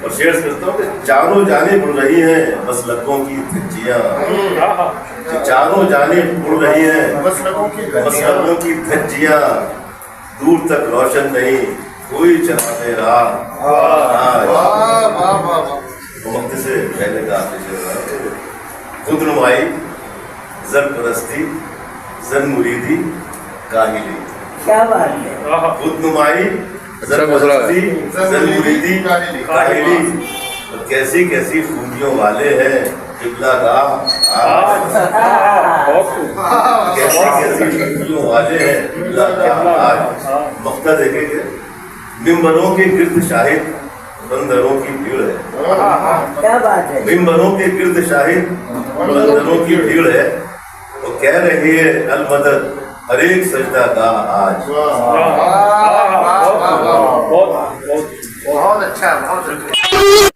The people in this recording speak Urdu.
اور شیئر کرتا ہوں کہ چاروں جانب اڑ رہی ہیں مسلکوں کی دھجیاں، چاروں جانب اڑ رہی ہیں مسلکوں کی دھجیاں، دور تک روشن نہیں کوئی چلاتے رہا۔ وقت سے پہلے کا خود نمائی، زر پرستی، زن مریدی، کاہلی۔ کیا بات ہے! خود نمائی، زر پرستی، زن مریدی، کاہلی، اور کیسی کیسی خوبیوں والے ہیں قبلہ گاہ کیسی کیسی خوبیوں والے ہیں قبلہ گاہ۔ مقطع دیکھیں کہ ممبروں کے گرد شاہد بندروں کی بھیڑ ہے، کیا بات ہے! ممبروں کے گرد شاہد بندروں کی بھیڑ ہے، وہ کہہ رہی ہے المدد ہر ایک سجدہ گاہ آج۔ بہت اچھا، بہت اچھا۔